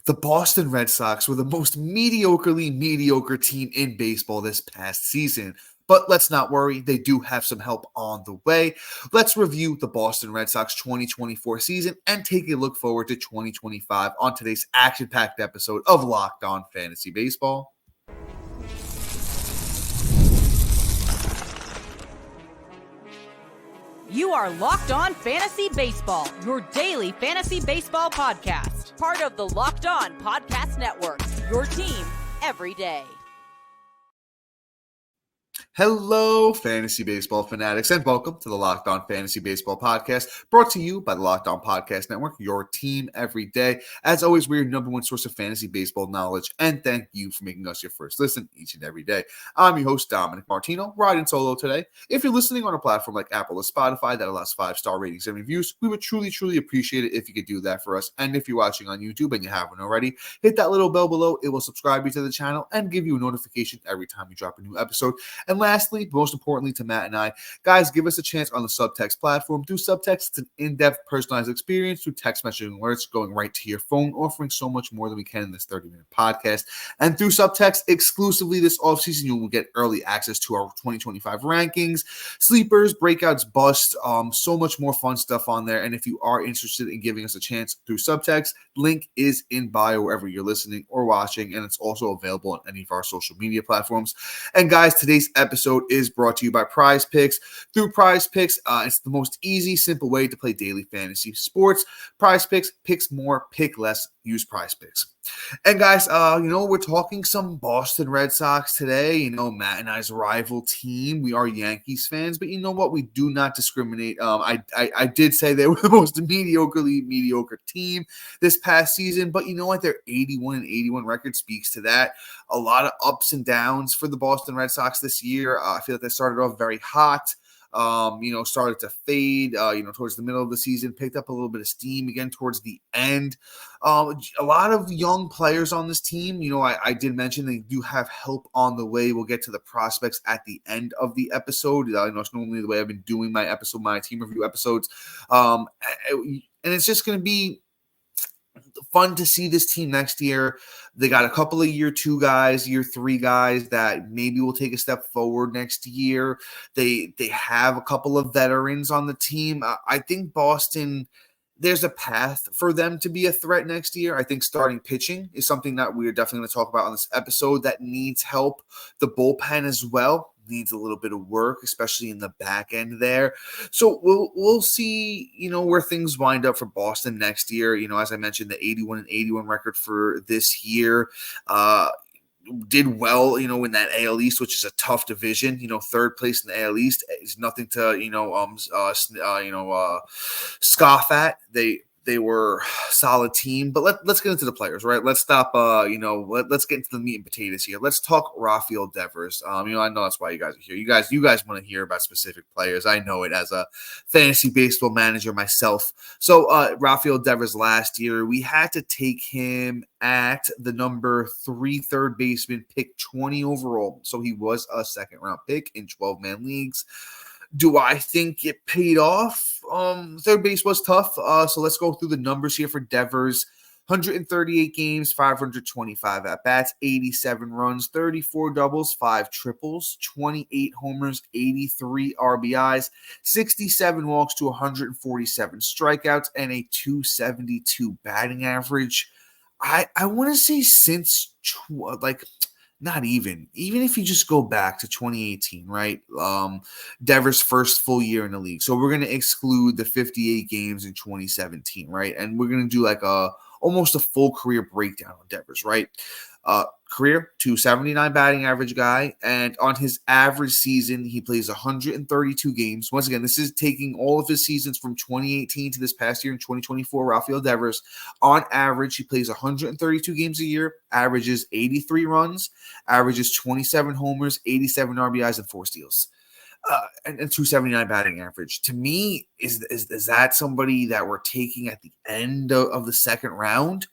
The Boston Red Sox were the most mediocrely mediocre team in baseball this past season. But let's not worry, they do have some help on the way. Let's review the Boston Red Sox 2024 season and take a look forward to 2025 on today's action-packed episode of Locked On Fantasy Baseball. You are Locked On Fantasy Baseball, your daily fantasy baseball podcast. Part of the Locked On Podcast Network, your team every day. Hello, fantasy baseball fanatics, and welcome to the Locked On Fantasy Baseball Podcast, brought to you by the Locked On Podcast Network, your team every day. As always, we're your number one source of fantasy baseball knowledge, and thank you for making us your first listen each and every day. I'm your host, Dominic Martino, riding solo today. If you're listening on a platform like Apple or Spotify that allows 5-star ratings and reviews, we would truly appreciate it if you could do that for us. And if you're watching on YouTube and you haven't already, hit that little bell below. It will subscribe you to the channel and give you a notification every time we drop a new episode. And lastly, most importantly to Matt and I, guys, give us a chance on the Subtext platform. Through Subtext, it's an in-depth personalized experience through text messaging alerts going right to your phone, offering so much more than we can in this 30-minute podcast. And through Subtext, exclusively this offseason, you will get early access to our 2025 rankings, sleepers, breakouts, busts, so much more fun stuff on there. And if you are interested in giving us a chance through Subtext, link is in bio wherever you're listening or watching, and it's also available on any of our social media platforms. And guys, today's episode is brought to you by Prize Picks. Through Prize Picks, it's the most easy, simple way to play daily fantasy sports. Prize Picks, picks more, pick less, use Prize Picks. And guys, we're talking some Boston Red Sox today. Matt and I's rival team. We are Yankees fans, but you know what? We do not discriminate. I did say they were the most mediocre team this past season, but you know what? Their 81-81 record speaks to that. A lot of ups and downs for the Boston Red Sox this year. I feel like they started off very hot. Started to fade, towards the middle of the season, picked up a little bit of steam again towards the end. A lot of young players on this team. I did mention they do have help on the way. We'll get to the prospects at the end of the episode. It's normally the way I've been doing my team review episodes. And it's just going to be fun to see this team next year. They got a couple of year 2 guys, year 3 guys that maybe will take a step forward next year. They have a couple of veterans on the team. I think Boston, there's a path for them to be a threat next year. I think starting pitching is something that we're definitely going to talk about on this episode that needs help. The bullpen as well needs a little bit of work, especially in the back end there. So we'll see, where things wind up for Boston next year. As I mentioned, the 81-81 record for this year did well, in that AL East, which is a tough division. Third place in the AL East is nothing to, scoff at. They were a solid team, but let's get into the players, right? Let's stop, let's get into the meat and potatoes here. Let's talk Rafael Devers. I know that's why you guys are here. You guys want to hear about specific players. I know it as a fantasy baseball manager myself. So Rafael Devers last year, we had to take him at the number 3 third baseman, pick 20 overall. So he was a second round pick in 12-man leagues. Do I think it paid off? Third base was tough. So let's go through the numbers here for Devers. 138 games, 525 at-bats, 87 runs, 34 doubles, 5 triples, 28 homers, 83 RBIs, 67 walks to 147 strikeouts, and a 272 batting average. I want to say since not even if you just go back to 2018, right? Devers' first full year in the league. So we're going to exclude the 58 games in 2017, right? And we're going to do almost a full career breakdown on Devers, right? Career 279 batting average guy, and on his average season, he plays 132 games. Once again, this is taking all of his seasons from 2018 to this past year in 2024. Rafael Devers, on average, he plays 132 games a year, averages 83 runs, averages 27 homers, 87 RBIs, and 4 steals. And 279 batting average. To me, is that somebody that we're taking at the end of the second round?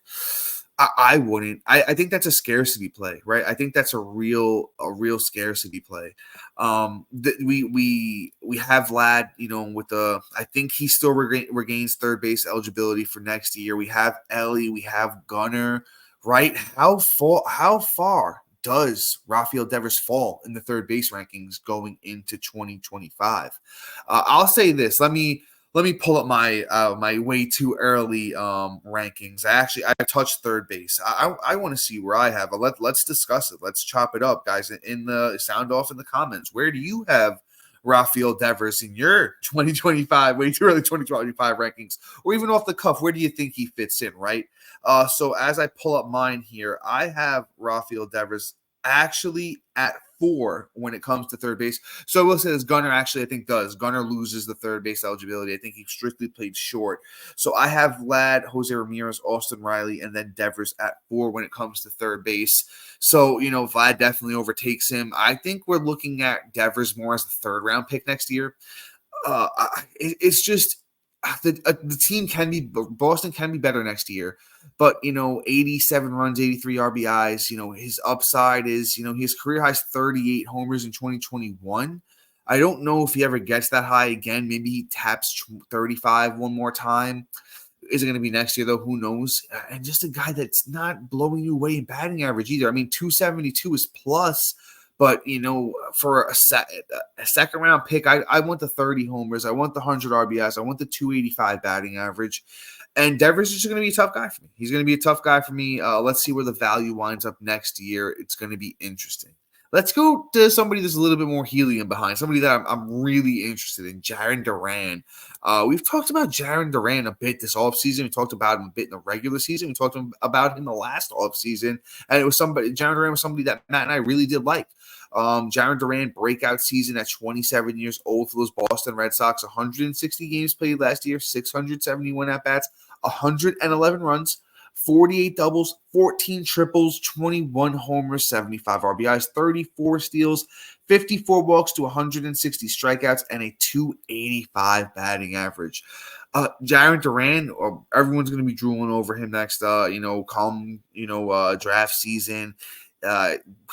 I wouldn't. I think that's a scarcity play, right? I think that's a real scarcity play. We have Vlad, with the. I think he still regains third base eligibility for next year. We have Ellie, we have Gunnar, right? How far does Rafael Devers fall in the third base rankings going into 2025? I'll say this. Let me pull up my my way too early rankings. I touched third base. I want to see where I have. Let's discuss it. Let's chop it up, guys. In the sound off in the comments. Where do you have Rafael Devers in your 2025 way too early 2025 rankings, or even off the cuff? Where do you think he fits in? Right. So as I pull up mine here, I have Rafael Devers actually at 4 when it comes to third base. So I will say this, Gunnar actually I think does. Gunnar loses the third base eligibility. I think he strictly played short. So I have Vlad, Jose Ramirez, Austin Riley, and then Devers at 4 when it comes to third base. So, Vlad definitely overtakes him. I think we're looking at Devers more as a third round pick next year. It's just the team can be, Boston can be better next year, but 87 runs, 83 RBIs. His upside is his career high 38 homers in 2021. I don't know if he ever gets that high again. Maybe he taps 35 one more time. Is it going to be next year though? Who knows? And just a guy that's not blowing you away in batting average either. I mean, 272 is plus. But, for a second round pick, I want the 30 homers. I want the 100 RBIs. I want the 285 batting average. And Devers is just going to be a tough guy for me. He's going to be a tough guy for me. Let's see where the value winds up next year. It's going to be interesting. Let's go to somebody that's a little bit more helium behind, somebody that I'm really interested in, Jarren Duran. We've talked about Jarren Duran a bit this offseason. We talked about him a bit in the regular season. We talked about him the last offseason. And it was Jarren Duran was somebody that Matt and I really did like. Jarren Duran breakout season at 27 years old for those Boston Red Sox, 160 games played last year, 671 at-bats, 111 runs, 48 doubles, 14 triples, 21 homers, 75 RBIs, 34 steals, 54 walks to 160 strikeouts, and a 285 batting average. Jarren Duran, everyone's going to be drooling over him next, draft season.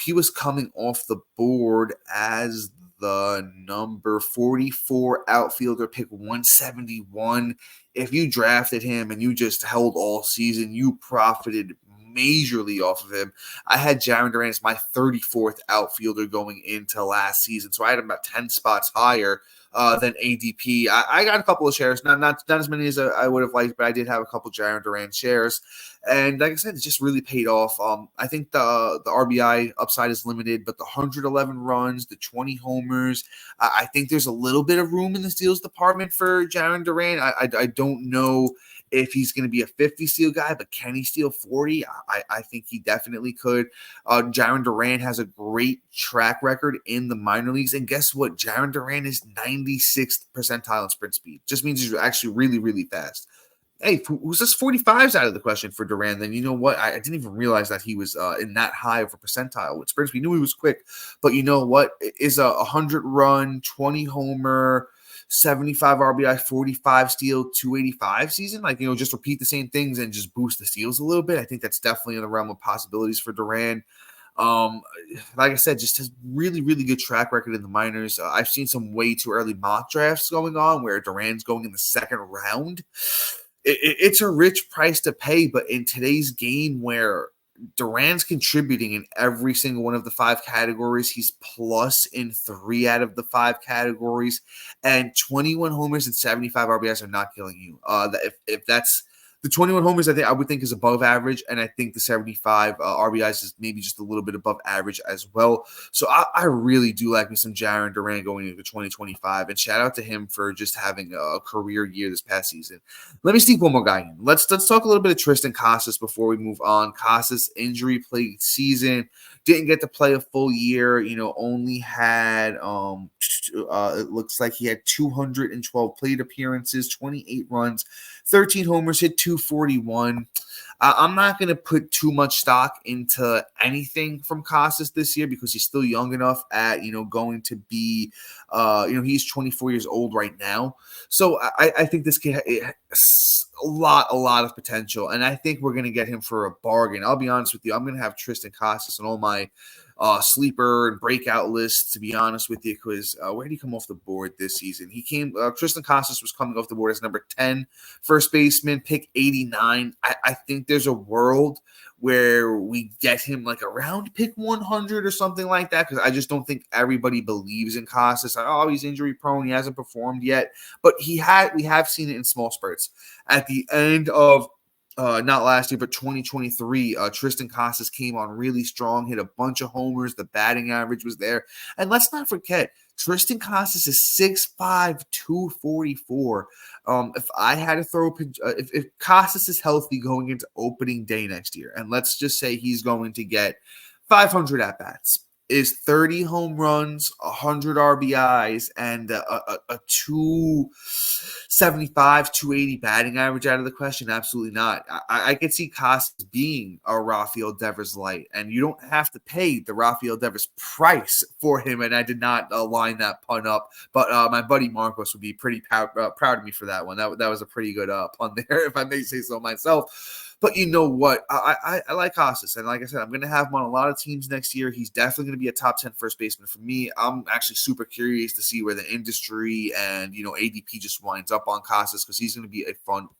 He was coming off the board as the number 44 outfielder, pick 171. If you drafted him and you just held all season, you profited majorly off of him. I had Jarren Duran as my 34th outfielder going into last season, so I had him about 10 spots higher than ADP. I got a couple of shares, not as many as I would have liked, but I did have a couple Jarren Duran shares. And like I said, it just really paid off. I think the RBI upside is limited, but the 111 runs, the 20 homers, I think there's a little bit of room in the steals department for Jarren Duran. I don't know if he's going to be a 50 steal guy, but can he steal 40? I think he definitely could. Jarren Duran has a great track record in the minor leagues. And guess what? Jarren Duran is 96th percentile in sprint speed. Just means he's actually really, really fast. Hey, who's this 45s out of the question for Duran? Then you know what? I didn't even realize that he was in that high of a percentile with sprints. We knew he was quick, but you know what? Is a 100 run, 20 homer, 75 RBI, 45 steal, 285 season? Just repeat the same things and just boost the steals a little bit. I think that's definitely in the realm of possibilities for Duran. Like I said, just has really, really good track record in the minors. I've seen some way too early mock drafts going on where Duran's going in the second round. It's a rich price to pay, but in today's game where Duran's contributing in every single one of the 5 categories, he's plus in 3 out of the 5 categories, and 21 homers and 75 RBIs are not killing you. If that's the 21 homers, I would think is above average, and I think the 75 RBIs is maybe just a little bit above average as well. So I really do like me some Jarren Duran going into 2025, and shout out to him for just having a career year this past season. Let me sneak one more guy in. Let's talk a little bit of Tristan Casas before we move on. Casas injury-plagued season, didn't get to play a full year. Only had it looks like he had 212 plate appearances, 28 runs, 13 homers, hit 241. I'm not going to put too much stock into anything from Casas this year because he's still young enough at, going to be, he's 24 years old right now. So I think this kid has a lot of potential, and I think we're going to get him for a bargain. I'll be honest with you. I'm going to have Tristan Casas on all my sleeper and breakout lists, to be honest with you, because where did he come off the board this season? Tristan Casas was coming off the board as number 10 first baseman, pick 89. I think there's a world where we get him like around pick 100 or something like that, because I just don't think everybody believes in Casas. He's injury prone. He hasn't performed yet, but we have seen it in small spurts. At the end of not last year, but 2023, Tristan Casas came on really strong, hit a bunch of homers. The batting average was there. And let's not forget, Tristan Casas is 6'5", 244. If I had to throw if Casas is healthy going into opening day next year, and let's just say he's going to get 500 at-bats, is 30 home runs, 100 RBIs, and a 275, 280 batting average out of the question? Absolutely not. I could see Casas being a Rafael Devers light, and you don't have to pay the Rafael Devers price for him, and I did not line that pun up, but my buddy Marcos would be pretty proud of me for that one. That was a pretty good pun there, if I may say so myself. But you know what? I like Casas. And like I said, I'm going to have him on a lot of teams next year. He's definitely going to be a top 10 first baseman for me. I'm actually super curious to see where the industry and, ADP just winds up on Casas, because he's going to be a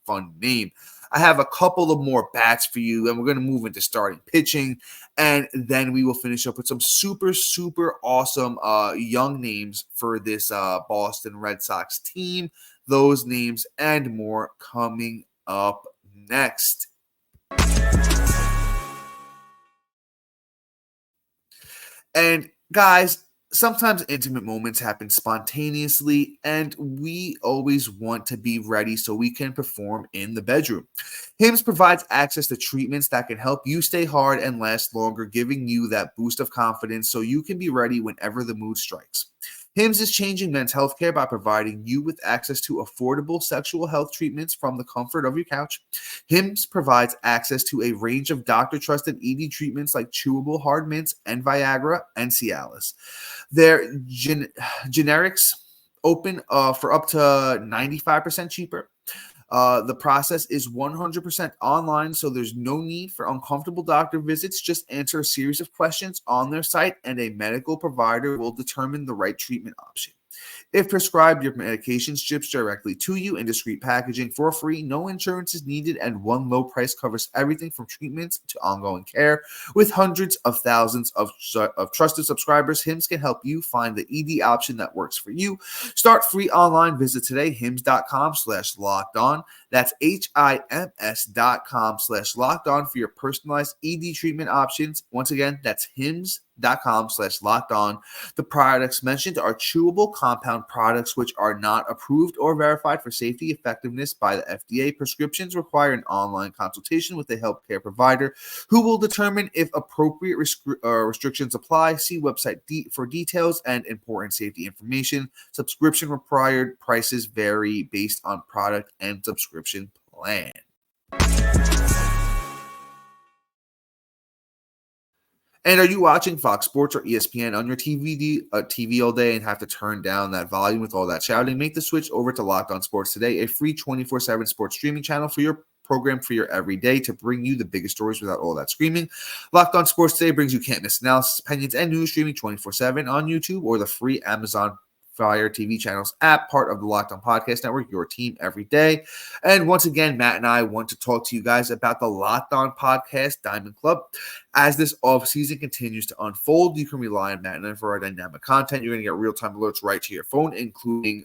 fun name. I have a couple of more bats for you, and we're going to move into starting pitching. And then we will finish up with some super, super awesome young names for this Boston Red Sox team. Those names and more coming up next. And guys, sometimes intimate moments happen spontaneously, and we always want to be ready so we can perform in the bedroom. Hims provides access to treatments that can help you stay hard and last longer, giving you that boost of confidence so you can be ready whenever the mood strikes. Hims is changing men's healthcare by providing you with access to affordable sexual health treatments from the comfort of your couch. Hims provides access to a range of doctor-trusted ED treatments like chewable hard mints and Viagra and Cialis. Their generics open for up to 95% cheaper. The process is 100% online, so there's no need for uncomfortable doctor visits. Just answer a series of questions on their site, and a medical provider will determine the right treatment option. If prescribed, your medication ships directly to you in discreet packaging for free. No insurance is needed, and one low price covers everything from treatments to ongoing care. With hundreds of thousands of trusted subscribers, Hims can help you find the ED option that works for you. Start free online. Visit today, hims.com/lockedon. That's HIMS.com/lockedon for your personalized ED treatment options. Once again, that's hims.com/lockedon. The products mentioned are chewable compound products which are not approved or verified for safety effectiveness by the FDA. Prescriptions require an online consultation with a healthcare provider who will determine if appropriate restrictions apply. See website for details and important safety information. Subscription required. Prices vary based on product and subscription plan. And are you watching Fox Sports or ESPN on your TV all day and have to turn down that volume with all that shouting? Make the switch over to Locked On Sports Today, a free 24/7 sports streaming channel for your program for your everyday to bring you the biggest stories without all that screaming. Locked On Sports Today brings you can't miss analysis, opinions, and news streaming 24/7 on YouTube or the free Amazon Fire TV channels app, part of the Locked On Podcast Network, your team every day. And once again, Matt and I want to talk to you guys about the Locked On Podcast Diamond Club. As this offseason continues to unfold, you can rely on Matt and I for our dynamic content. You're going to get real-time alerts right to your phone, including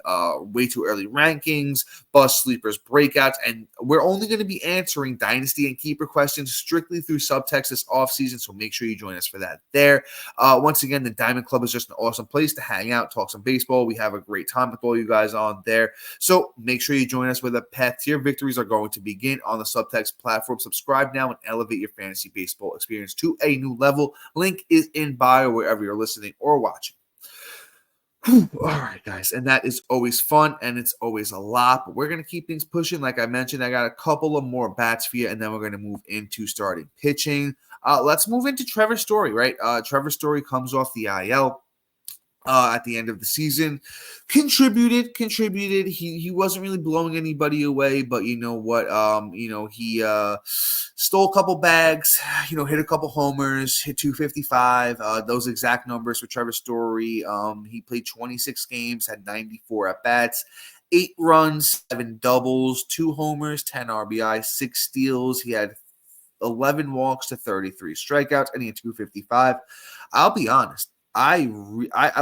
way too early rankings, bust sleepers, breakouts, and we're only going to be answering dynasty and keeper questions strictly through subtext this offseason, so make sure you join us for that there. Once again, the Diamond Club is just an awesome place to hang out, talk some baseball. We have a great time with all you guys on there, so make sure you join us where the path to your victories are going to begin on the subtext platform. Subscribe now and elevate your fantasy baseball experience to a new level. Link is in bio wherever you're listening or watching. Whew, all right, guys. And that is always fun and it's always a lot, but we're going to keep things pushing. Like I mentioned, I got a couple of more bats for you, and then we're going to move into starting pitching. Let's move into Trevor Story, right? Trevor Story comes off the IL. At the end of the season, contributed. He wasn't really blowing anybody away, but you know what? He stole a couple bags. Hit a couple homers, hit 255. Those exact numbers for Trevor Story. He played 26 games, had 94 at bats. 8 runs, 7 doubles, 2 homers, 10 RBI, 6 steals. He had 11 walks to 33 strikeouts, and he had 255. I'll be honest. I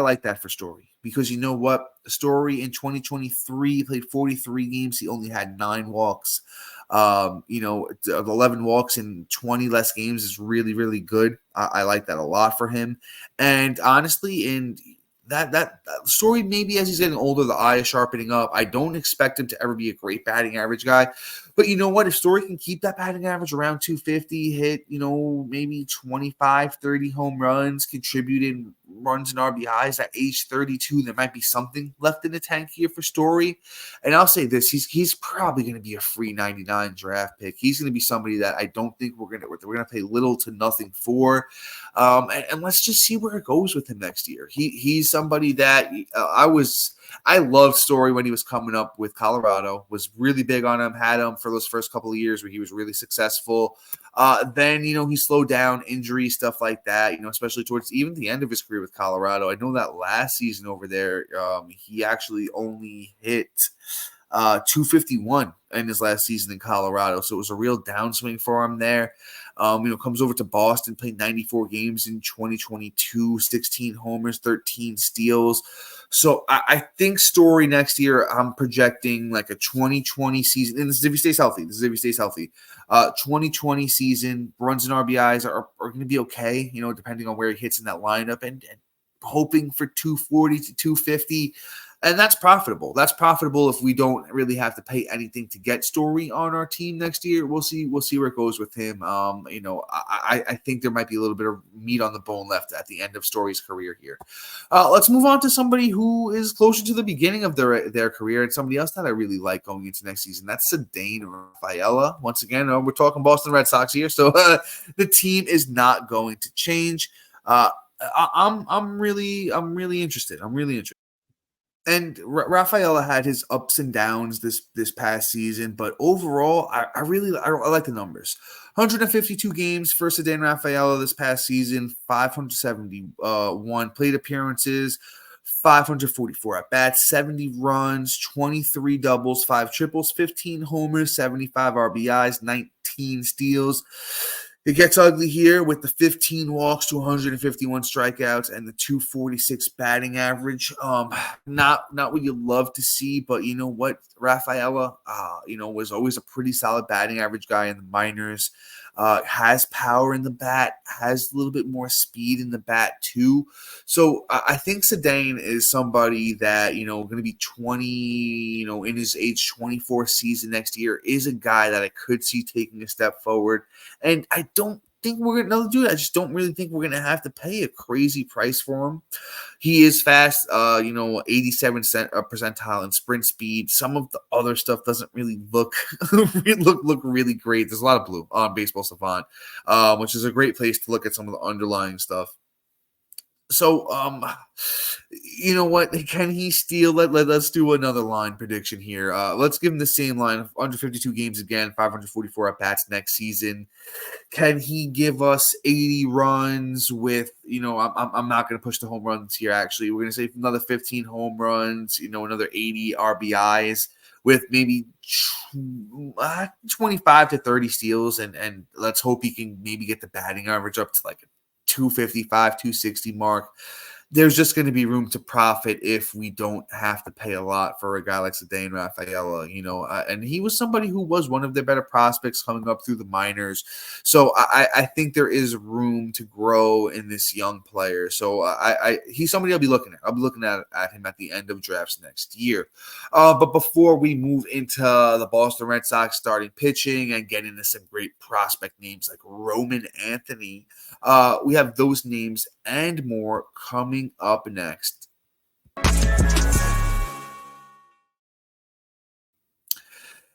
like that for Story because you know what? Story in 2023 played 43 games. He only had 9 walks. 11 walks in 20 less games is really, really good. I like that a lot for him. And honestly, that Story, maybe as he's getting older, the eye is sharpening up. I don't expect him to ever be a great batting average guy. But you know what? If Story can keep that batting average around 250, hit, maybe 25, 30 home runs, contributing runs and RBIs at age 32, there might be something left in the tank here for Story. And I'll say this, he's probably going to be a free 99 draft pick. He's going to be somebody that I don't think we're going to pay little to nothing for. And let's just see where it goes with him next year. He's somebody that I loved Story when he was coming up with Colorado, was really big on him, had him for those first couple of years where he was really successful. Then, he slowed down, injury, stuff like that, especially towards even the end of his career with Colorado. I know that last season over there, he actually only hit 251 in his last season in Colorado. So it was a real downswing for him there. Comes over to Boston, played 94 games in 2022, 16 homers, 13 steals. So I think Story next year, I'm projecting like a 2020 season. And this is if he stays healthy. 2020 season, runs and RBIs are going to be okay, depending on where he hits in that lineup, and hoping for 240 to 250. And that's profitable. That's profitable if we don't really have to pay anything to get Story on our team next year. We'll see where it goes with him. I think there might be a little bit of meat on the bone left at the end of Story's career here. Let's move on to somebody who is closer to the beginning of their career, and somebody else that I really like going into next season. That's Ceddanne Rafaela. Once again, we're talking Boston Red Sox here, so the team is not going to change. I'm really interested. And Rafaela had his ups and downs this past season, but overall, I like the numbers. 152 games for Ceddanne Rafaela this past season, 571 plate appearances, 544 at bats, 70 runs, 23 doubles, 5 triples, 15 homers, 75 RBIs, 19 steals. It gets ugly here with the 15 walks to 151 strikeouts and the 246 batting average. Not what you love to see, but you know what? Rafaela, was always a pretty solid batting average guy in the minors. Has power in the bat, has a little bit more speed in the bat too. So I think Ceddanne is somebody that, going to be 20, in his age 24 season next year, is a guy that I could see taking a step forward. And I don't think we're going to do it. I just don't really think we're going to have to pay a crazy price for him. He is fast, 87 percentile in sprint speed. Some of the other stuff doesn't really look really great. There's a lot of blue on Baseball Savant, which is a great place to look at some of the underlying stuff. So, you know what? Can he steal? Let's do another line prediction here. Let's give him the same line, 152 games again, 544 at bats next season. Can he give us 80 runs with, I'm not going to push the home runs here, actually. We're going to say another 15 home runs, another 80 RBIs with maybe 25 to 30 steals. And let's hope he can maybe get the batting average up to like a 255, 260 mark. There's just going to be room to profit if we don't have to pay a lot for a guy like Ceddanne Rafaela, and he was somebody who was one of their better prospects coming up through the minors. So I think there is room to grow in this young player. So he's somebody I'll be looking at. I'll be looking at him at the end of drafts next year. But before we move into the Boston Red Sox starting pitching and get into some great prospect names like Roman Anthony, we have those names and more coming up next.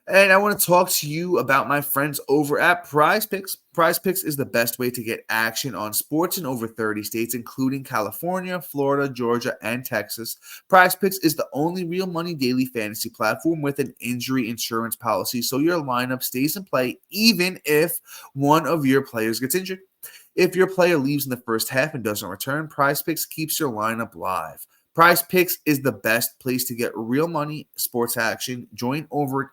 And I want to talk to you about my friends over at Prize Picks. Prize Picks is the best way to get action on sports in over 30 states, including California, Florida, Georgia, and Texas. Prize Picks is the only real money daily fantasy platform with an injury insurance policy, so your lineup stays in play even if one of your players gets injured. If your player leaves in the first half and doesn't return, Prize Picks keeps your lineup live. Prize Picks is the best place to get real money sports action. Join over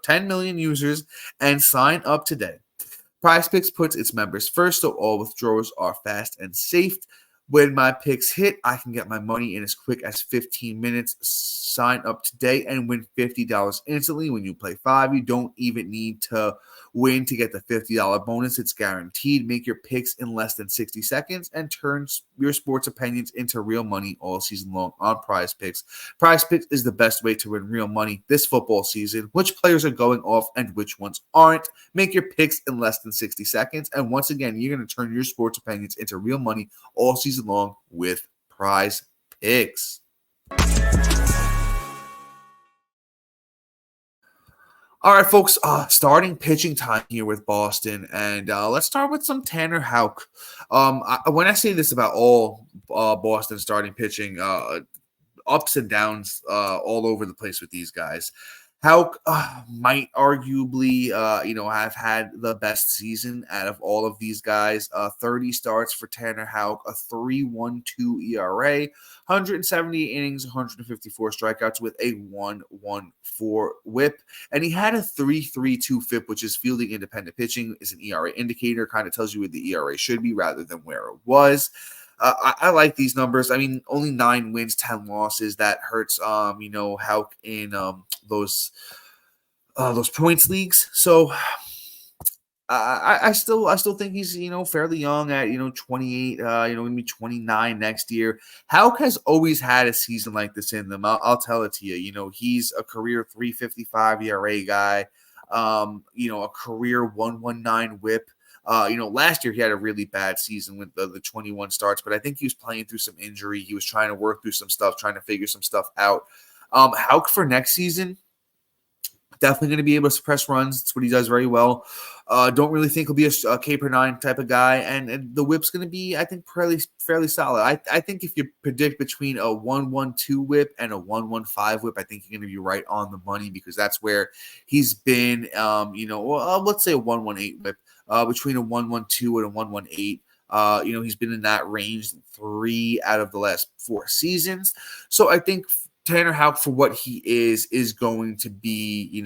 10 million users and sign up today. Prize Picks puts its members first, so all withdrawals are fast and safe. When my picks hit, I can get my money in as quick as 15 minutes. Sign up today and win $50 instantly. When you play 5, you don't even need to win to get the $50 bonus. It's guaranteed. Make your picks in less than 60 seconds and turn your sports opinions into real money all season long on Prize Picks. Prize Picks is the best way to win real money this football season. Which players are going off and which ones aren't. Make your picks in less than 60 seconds. And once again, you're going to turn your sports opinions into real money all season long with Prize Picks. All right, folks, starting pitching time here with Boston, and let's start with some Tanner Houck. When I say this about all Boston starting pitching, ups and downs all over the place with these guys. Houck might arguably, have had the best season out of all of these guys. 30 starts for Tanner Houck, a 3.12 ERA, 178 innings, 154 strikeouts with a 1.14 WHIP, and he had a 3.32 FIP, which is fielding independent pitching. Is an ERA indicator, kind of tells you where the ERA should be rather than where it was. I like these numbers. I mean, only 9 wins, 10 losses. That hurts, Houck in those points leagues. So I still think he's fairly young at 28. Gonna be 29 next year. Houck has always had a season like this in them. I'll tell it to you. He's a career 3.55 ERA guy. A career 1.19 WHIP. Last year he had a really bad season with the 21 starts, but I think he was playing through some injury. He was trying to work through some stuff, trying to figure some stuff out. Houck for next season, definitely going to be able to suppress runs. That's what he does very well. Don't really think he'll be a K/9 type of guy, and the whip's going to be, I think, fairly solid. I think if you predict between a 1.12 whip and a 1.15 whip, I think you're going to be right on the money because that's where he's been. Let's say a 1.18 whip. Between a 1.12 and a 1.18. He's been in that range 3 out of the last 4 seasons. So I think Tanner Houck, for what he is going to be,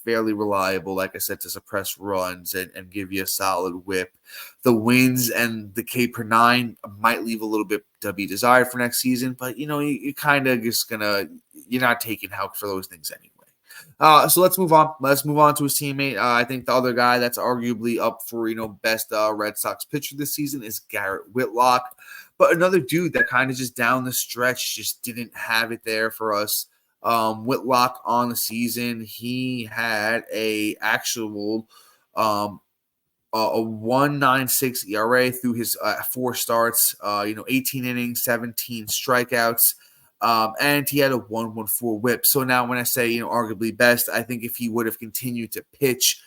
fairly reliable, like I said, to suppress runs and give you a solid whip. The wins and the K/9 might leave a little bit to be desired for next season, but, you kind of just you're not taking Houck for those things anyway. So let's move on. Let's move on to his teammate. I think the other guy that's arguably up for, best Red Sox pitcher this season is Garrett Whitlock. But another dude that kind of just down the stretch just didn't have it there for us. Whitlock on the season, he had a actual a 1.96 ERA through his 4 starts, 18 innings, 17 strikeouts. And he had a 1.14 whip. So now when I say, arguably best, I think if he would have continued to pitch,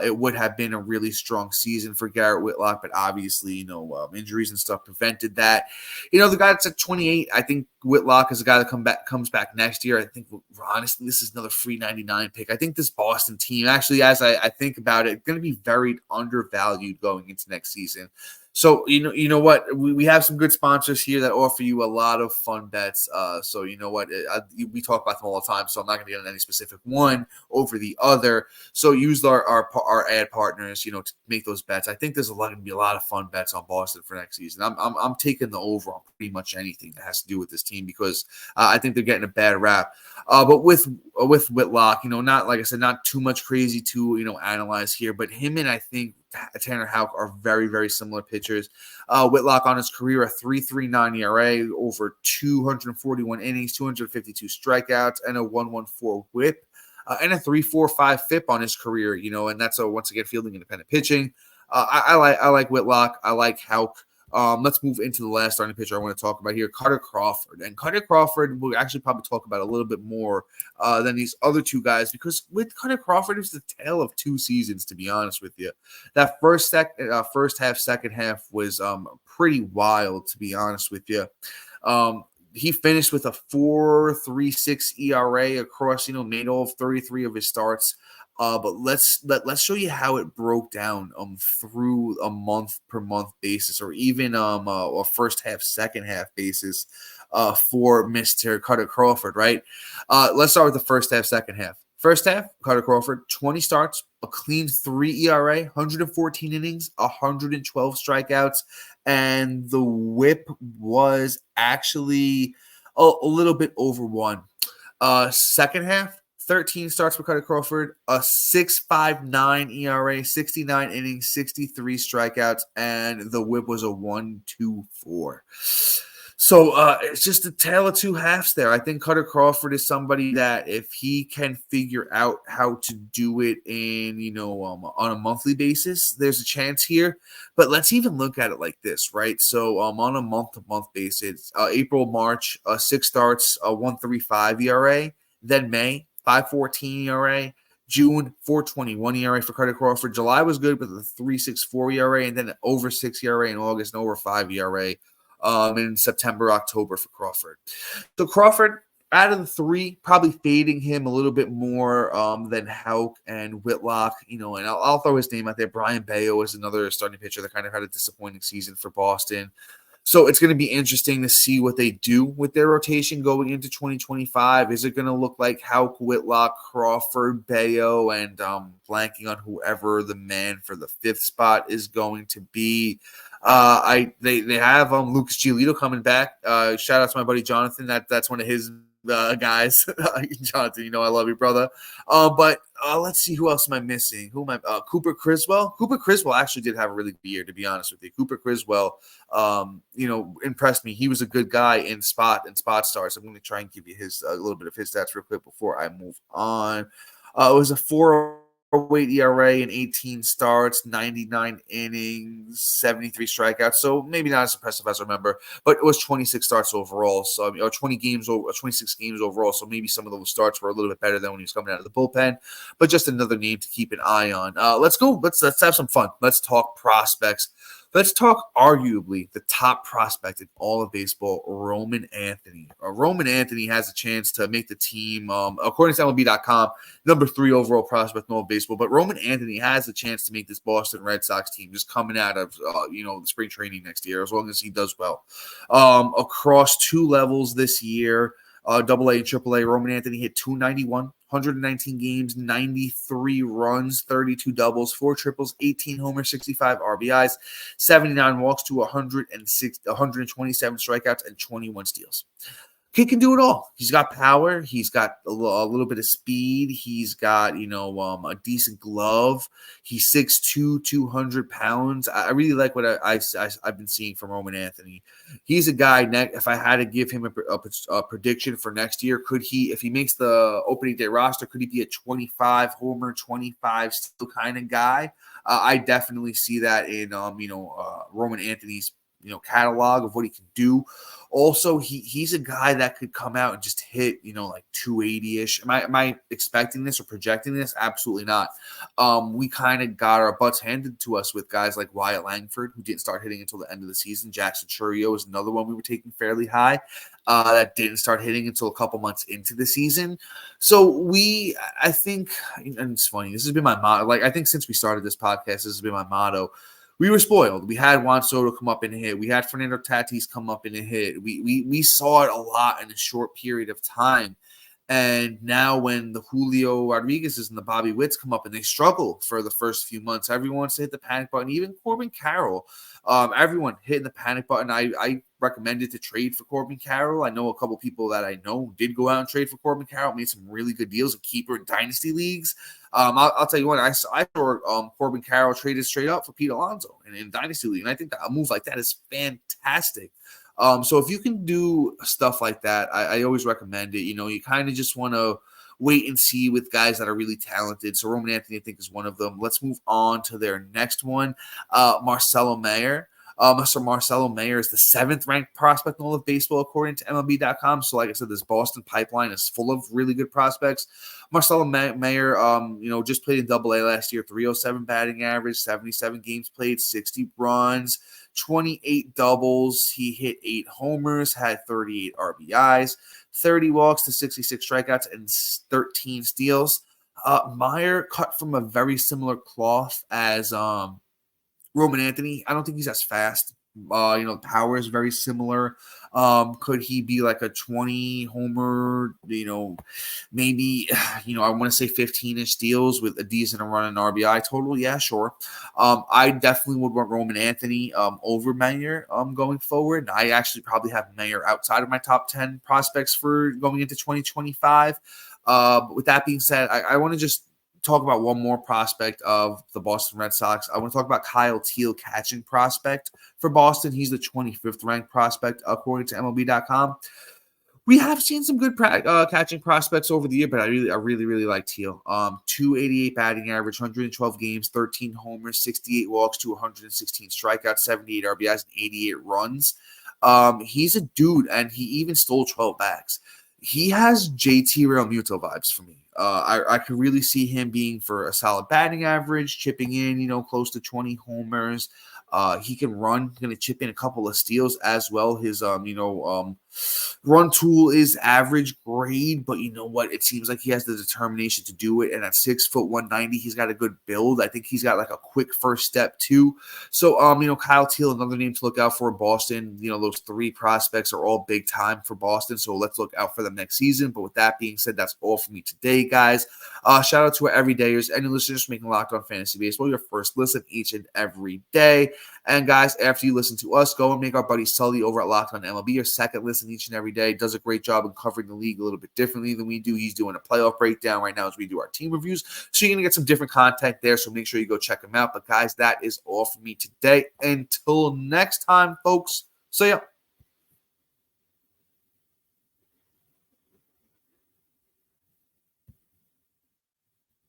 it would have been a really strong season for Garrett Whitlock, but obviously, injuries and stuff prevented that. The guy that's at 28, I think Whitlock is a guy that comes back next year. I think, honestly, this is another free 99 pick. I think this Boston team, actually, as I think about it, going to be very undervalued going into next season. So, you know what? We have some good sponsors here that offer you a lot of fun bets. So, you know what? We talk about them all the time, so I'm not going to get on any specific one over the other. So use our ad partners, to make those bets. I think there's going to be a lot of fun bets on Boston for next season. I'm taking the over on pretty much anything that has to do with this team because I think they're getting a bad rap. But with Whitlock, not, like I said, not too much crazy to, analyze here, but him and I think Tanner Houck are very, very similar pitchers. Whitlock on his career, a 3.39 ERA, over 241 innings, 252 strikeouts, and a 1.14 whip, and a 3.45 FIP on his career, and that's once again fielding independent pitching. I like Whitlock. I like Houck. Let's move into the last starting pitcher I want to talk about here, Kutter Crawford. And Kutter Crawford, we'll actually probably talk about a little bit more than these other two guys, because with Kutter Crawford, it was the tale of two seasons, to be honest with you. That first half, second half was pretty wild, to be honest with you. He finished with a 4.36 ERA across, made all of 33 of his starts. But let's show you how it broke down through a month per month basis, or even a first half, second half basis for Mr. Kutter Crawford, right? Let's start with the first half, second half. First half, Kutter Crawford, 20 starts, a clean 3 ERA, 114 innings, 112 strikeouts, and the whip was actually a little bit over 1. Second half, 13 starts for Kutter Crawford, a 6.59 ERA, 69 innings, 63 strikeouts, and the whip was a 1.24. So it's just a tale of two halves there. I think Kutter Crawford is somebody that if he can figure out how to do it on a monthly basis, there's a chance here. But let's even look at it like this, right? So on a month-to-month basis, April, March, 6 starts, 1.35 ERA. Then May, 5.14 ERA. June, 4.21 ERA for Kutter Crawford. July was good with a 3.64 ERA, and then over 6 ERA in August and over 5 ERA. In September, October for Crawford. So Crawford, out of the three, probably fading him a little bit more than Houck and Whitlock, and I'll throw his name out there. Brayan Bello is another starting pitcher that kind of had a disappointing season for Boston. So it's going to be interesting to see what they do with their rotation going into 2025. Is it going to look like Houck, Whitlock, Crawford, Bello, and blanking on whoever the man for the 5th spot is going to be? They have Lucas Giolito coming back. Shout out to my buddy Jonathan. That's one of his guys. Jonathan, I love you, brother. But let's see, who else am I missing? Cooper Criswell. Cooper Criswell actually did have a really good year, to be honest with you. Cooper Criswell, impressed me. He was a good guy in spot starts. I'm going to try and give you a little bit of his stats real quick before I move on. It was a 4.08 ERA in 18 starts, 99 innings, 73 strikeouts. So maybe not as impressive as I remember, but it was 26 starts overall. So 26 games overall. So maybe some of those starts were a little bit better than when he was coming out of the bullpen. But just another name to keep an eye on. Let's go. Let's have some fun. Let's talk prospects. Let's talk arguably the top prospect in all of baseball, Roman Anthony. Roman Anthony has a chance to make the team, according to MLB.com, number 3 overall prospect in all of baseball. But Roman Anthony has a chance to make this Boston Red Sox team just coming out of, the spring training next year, as long as he does well. Across 2 levels this year, AA and AAA, Roman Anthony hit 291. 119 games, 93 runs, 32 doubles, 4 triples, 18 homers, 65 RBIs, 79 walks to 127 strikeouts, and 21 steals. Kid can do it all. He's got power. He's got a little bit of speed. He's got, a decent glove. He's 6'2", 200 pounds. I really like what I've been seeing from Roman Anthony. He's a guy, if I had to give him a prediction for next year, could he, if he makes the opening day roster, could he be a 25 homer, 25 steal kind of guy? I definitely see that in, Roman Anthony's catalog of what he can do. Also, he's a guy that could come out and just hit, like 280-ish. Am I expecting this or projecting this? Absolutely not. We kind of got our butts handed to us with guys like Wyatt Langford, who didn't start hitting until the end of the season. Jackson Chourio is another one we were taking fairly high that didn't start hitting until a couple months into the season. So I think, and it's funny, this has been my motto. Like, I think since we started this podcast, this has been my motto. We were spoiled. We had Juan Soto come up and hit. We had Fernando Tatis come up and hit. We saw it a lot in a short period of time. And now when the Julio Rodriguez's and the Bobby Witts come up and they struggle for the first few months, everyone wants to hit the panic button. Even Corbin Carroll, everyone hitting the panic button. I recommended to trade for Corbin Carroll. I know a couple people that I know did go out and trade for Corbin Carroll, made some really good deals, a keeper in dynasty leagues. I'll tell you what, I saw Corbin Carroll traded straight up for Pete Alonso in dynasty league, and I think that a move like that is fantastic. So if you can do stuff like that, I always recommend it. You kind of just want to wait and see with guys that are really talented. So Roman Anthony, I think, is one of them. Let's move on to their next one, Marcelo Mayer. Mr. Marcelo Mayer is the 7th ranked prospect in all of baseball, according to MLB.com. So, like I said, this Boston pipeline is full of really good prospects. Marcelo Mayer, just played in Double-A last year, 307 batting average, 77 games played, 60 runs, 28 doubles. He hit 8 homers, had 38 RBIs, 30 walks to 66 strikeouts, and 13 steals. Mayer cut from a very similar cloth as Roman Anthony. I don't think he's as fast. Power is very similar. Could he be like a 20 homer, maybe, I want to say 15-ish steals with a decent run and RBI total? Yeah, sure. I definitely would want Roman Anthony over Mayer going forward. I actually probably have Mayer outside of my top 10 prospects for going into 2025. But with that being said, I want to just talk about one more prospect of the Boston Red Sox. I want to talk about Kyle Teel, catching prospect for Boston. He's the 25th ranked prospect according to MLB.com. We have seen some good catching prospects over the year, but I really like Teal. 288 batting average, 112 games, 13 homers, 68 walks to 116 strikeouts, 78 RBIs, and 88 runs. He's a dude, and he even stole 12 bags. He has JT Realmuto vibes for me. I could really see him being for a solid batting average, chipping in, close to 20 homers. He can run, going to chip in a couple of steals as well. His, run tool is average grade, but you know what? It seems like he has the determination to do it. And at 6 foot 190, he's got a good build. I think he's got like a quick first step too. So, Kyle Teel, another name to look out for Boston. Those 3 prospects are all big time for Boston. So let's look out for them next season. But with that being said, that's all for me today, guys. Shout out to our everydayers and listeners for making Locked On Fantasy Baseball your first listen each and every day. And guys, after you listen to us, go and make our buddy Sully over at Locked On MLB your second listen each and every day. Does a great job in covering the league a little bit differently than we do. He's doing a playoff breakdown right now as we do our team reviews. So you're going to get some different content there. So make sure you go check him out. But guys, that is all for me today. Until next time, folks. See ya.